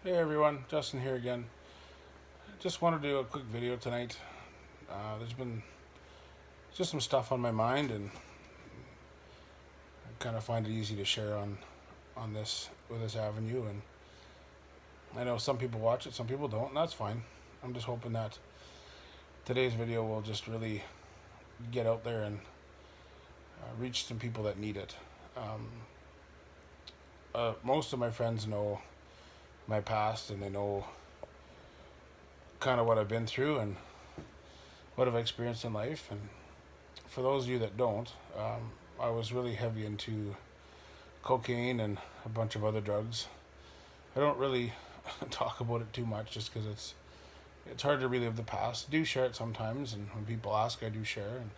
Hey everyone, Justin here again. Just wanted to do a quick video tonight. There's been just some stuff on my mind, and I kind of find it easy to share on this with this avenue. And I know some people watch it, some people don't, and that's fine. I'm just hoping that today's video will just really get out there and reach some people that need it. Most of my friends know my past, and they know kind of what I've been through and what I've experienced in life. And for those of you that don't, I was really heavy into cocaine and a bunch of other drugs. I don't really talk about it too much just because it's hard to relive the past. I do share it sometimes, and when people ask, I do share, and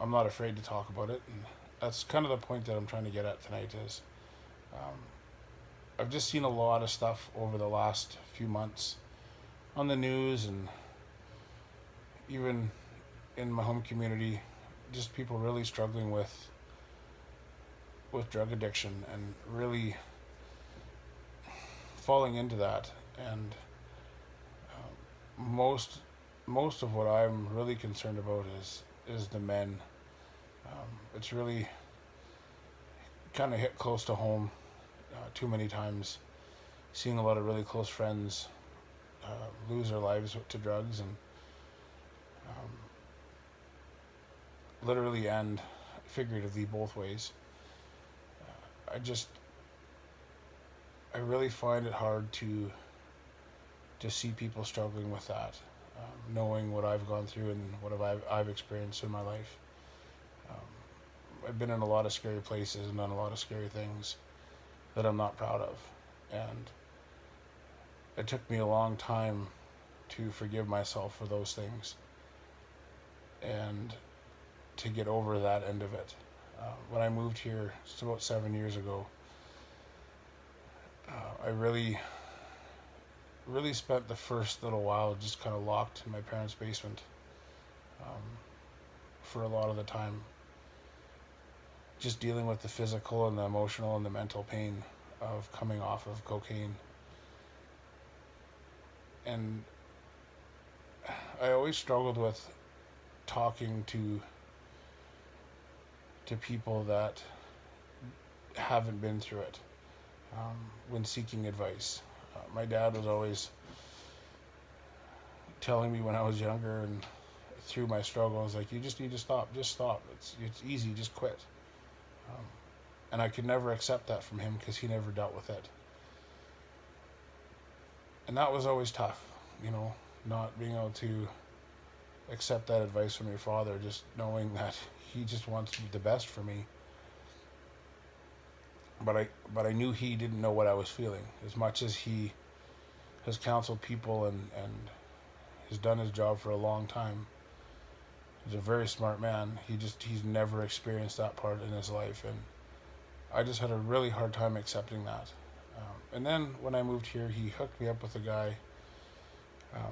I'm not afraid to talk about it. And that's kind of the point that I'm trying to get at tonight. Is um, I've just seen a lot of stuff over the last few months on the news, and even in my home community, just people really struggling with drug addiction and really falling into that. And most most of what I'm really concerned about is the men. It's really kind of hit close to home too many times. Seeing a lot of really close friends lose their lives to drugs, and um, literally and figuratively both ways. I just I really find it hard to see people struggling with that, knowing what I've gone through and what I've experienced in my life. I've been in a lot of scary places and done a lot of scary things that I'm not proud of, and it took me a long time to forgive myself for those things and to get over that end of it. When I moved here, it's about 7 years ago, I really spent the first little while just kind of locked in my parents' basement um, for a lot of the time, just dealing with the physical and the emotional and the mental pain of coming off of cocaine. And I always struggled with talking to people that haven't been through it when seeking advice. My dad was always telling me when I was younger and through my struggles, like, you just need to stop, just stop. It's easy, just quit. Um, and I could never accept that from him because he never dealt with it. And that was always tough, you know, not being able to accept that advice from your father, just knowing that he just wants the best for me. But I knew he didn't know what I was feeling. As much as he has counseled people and has done his job for a long time, he's a very smart man. He's never experienced that part in his life, and I just had a really hard time accepting that. And then when I moved here, he hooked me up with a guy um,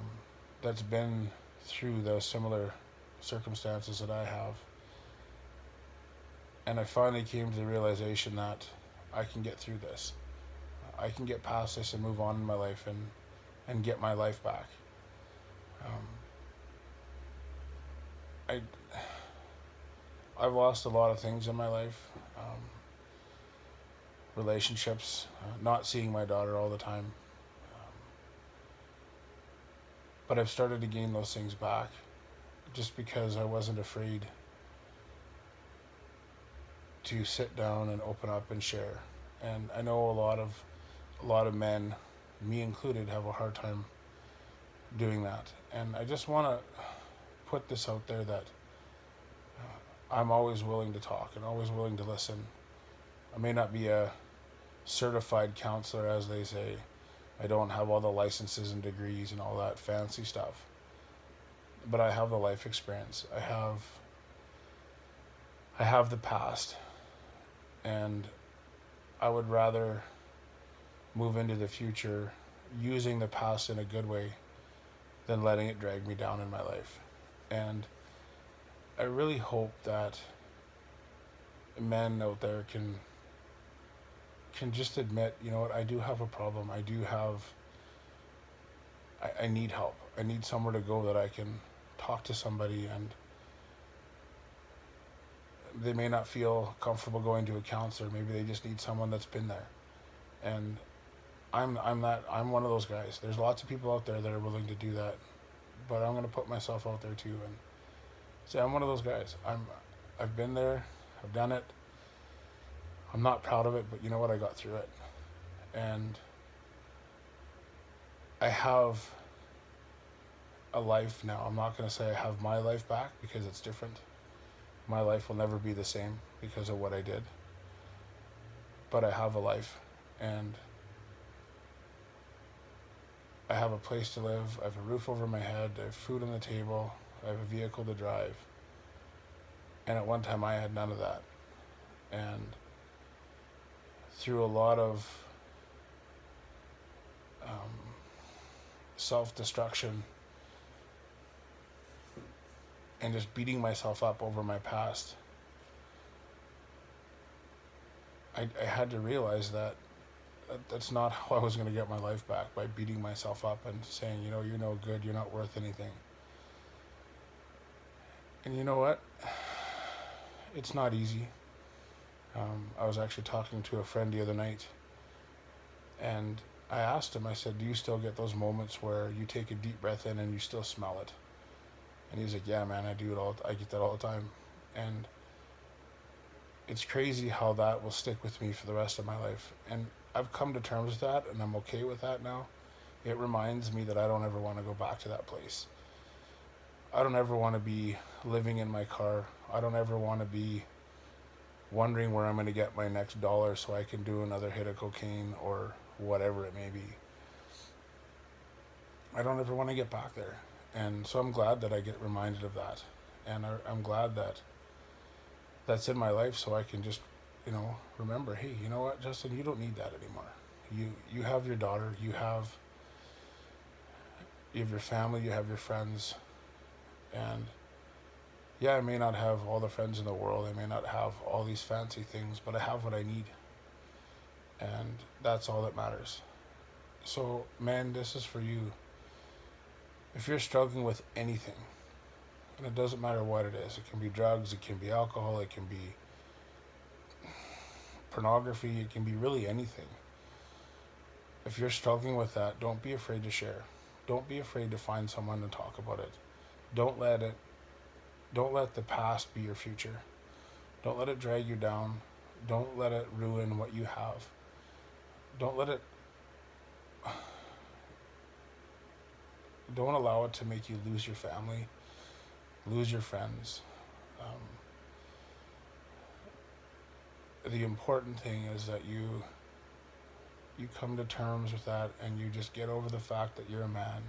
that's been through those similar circumstances that I have, and I finally came to the realization that I can get through this. I can get past this and move on in my life and get my life back. Um, I I've lost a lot of things in my life, relationships, not seeing my daughter all the time, but I've started to gain those things back, just because I wasn't afraid to sit down and open up and share. And I know a lot of men, me included, have a hard time doing that. And I just want to put this out there that I'm always willing to talk and always willing to listen. I may not be a certified counselor, as they say. I don't have all the licenses and degrees and all that fancy stuff. But I have the life experience. I have the past, and I would rather move into the future using the past in a good way than letting it drag me down in my life. And I really hope that men out there can can just admit, you know what, I do have a problem. I need help. I need somewhere to go that I can talk to somebody, and they may not feel comfortable going to a counselor. Maybe they just need someone that's been there. And I'm one of those guys. There's lots of people out there that are willing to do that, but I'm gonna put myself out there too and say I'm one of those guys. I've been there, I've done it. I'm not proud of it, but you know what? I got through it, and I have a life now. I'm not gonna say I have my life back because it's different. My life will never be the same because of what I did, but I have a life, and I have a place to live, I have a roof over my head, I have food on the table, I have a vehicle to drive. And at one time I had none of that. And through a lot of self-destruction and just beating myself up over my past, I had to realize that that's not how I was going to get my life back, by beating myself up and saying, you know, you're no good, you're not worth anything. And you know what? It's not easy. I was actually talking to a friend the other night, and I asked him, I said, do you still get those moments where you take a deep breath in and you still smell it? And he's like, yeah, man, I get that all the time. And it's crazy how that will stick with me for the rest of my life. And I've come to terms with that, and I'm okay with that now. It reminds me that I don't ever want to go back to that place. I don't ever want to be living in my car. I don't ever want to be wondering where I'm going to get my next dollar so I can do another hit of cocaine or whatever it may be. I don't ever want to get back there. And so I'm glad that I get reminded of that. And I'm glad that that's in my life, so I can just, remember, hey, you know what, Justin, you don't need that anymore. You have your daughter, you have your family, you have your friends, and yeah, I may not have all the friends in the world, I may not have all these fancy things, but I have what I need, and that's all that matters. So, man, this is for you. If you're struggling with anything, and it doesn't matter what it is, it can be drugs, it can be alcohol, it can be pornography, it can be really anything. If you're struggling with that, don't be afraid to share. Don't be afraid to find someone to talk about it. Don't let the past be your future. Don't let it drag you down. Don't let it ruin what you have. Don't allow it to make you lose your family, lose your friends. The important thing is that you come to terms with that, and you just get over the fact that you're a man,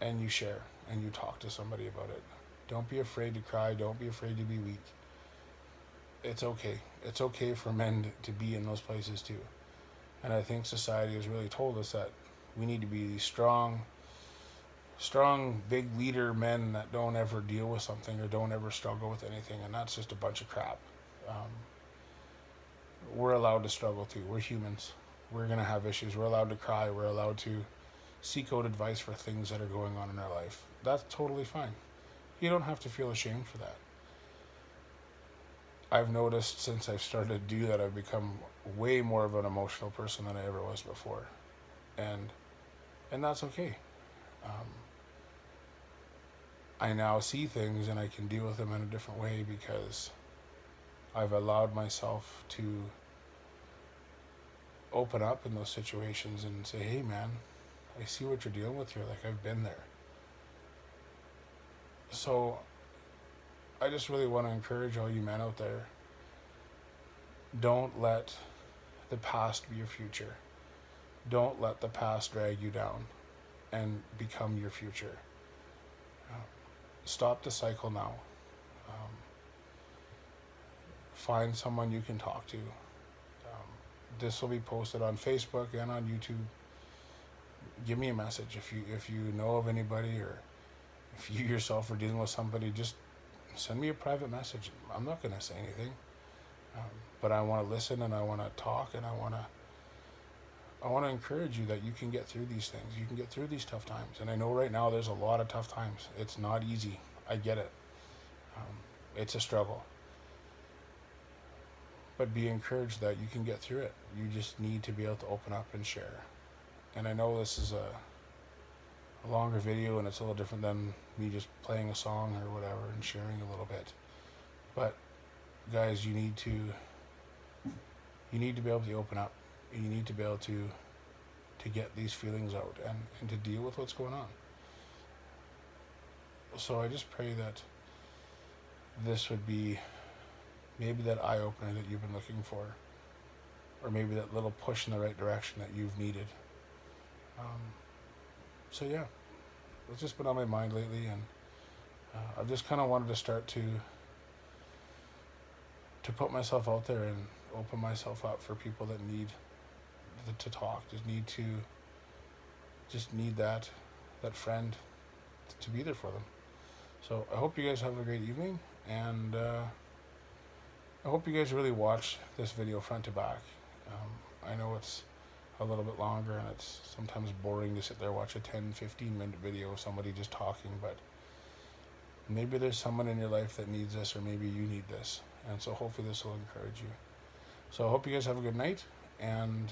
and you share and you talk to somebody about it. Don't be afraid to cry. Don't be afraid to be weak. It's okay. It's okay for men to be in those places too. And I think society has really told us that we need to be these strong, big leader men that don't ever deal with something or don't ever struggle with anything. And that's just a bunch of crap. We're allowed to struggle too. We're humans. We're going to have issues. We're allowed to cry. We're allowed to seek out advice for things that are going on in our life. That's totally fine. You don't have to feel ashamed for that. I've noticed since I've started to do that, I've become way more of an emotional person than I ever was before. And that's okay. I now see things and I can deal with them in a different way because I've allowed myself to open up in those situations and say, hey man, I see what you're dealing with here. Like, I've been there. So I just really want to encourage all you men out there. Don't let the past be your future. Don't let the past drag you down and become your future. Stop the cycle now. Find someone you can talk to. This will be posted on Facebook and on YouTube. Give me a message if you know of anybody, or if you yourself are dealing with somebody. Just send me a private message. I'm not going to say anything. But I want to listen, and I want to talk, and I want to encourage you that you can get through these things. You can get through these tough times. And I know right now there's a lot of tough times. It's not easy. I get it. Um, it's a struggle. But be encouraged that you can get through it. You just need to be able to open up and share. And I know this is a longer video and it's a little different than me just playing a song or whatever and sharing a little bit. But guys, you need to be able to open up. You need to be able to get these feelings out and to deal with what's going on. So I just pray that this would be maybe that eye opener that you've been looking for, or maybe that little push in the right direction that you've needed. So yeah, it's just been on my mind lately, and I've just kind of wanted to start to put myself out there and open myself up for people that need to talk, just need that friend to be there for them. So I hope you guys have a great evening, and I hope you guys really watch this video front to back. I know it's a little bit longer and it's sometimes boring to sit there and watch a 10-15 minute video of somebody just talking, but maybe there's someone in your life that needs this, or maybe you need this, and so hopefully this will encourage you. So I hope you guys have a good night, and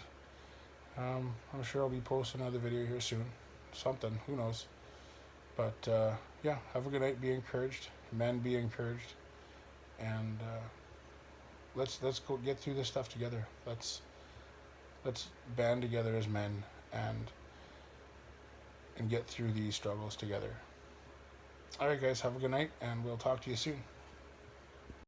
I'm sure I'll be posting another video here soon. Something, who knows. But yeah, have a good night. Be encouraged. Men, be encouraged. And let's go get through this stuff together. Let's band together as men and get through these struggles together. All right, guys, have a good night, and we'll talk to you soon.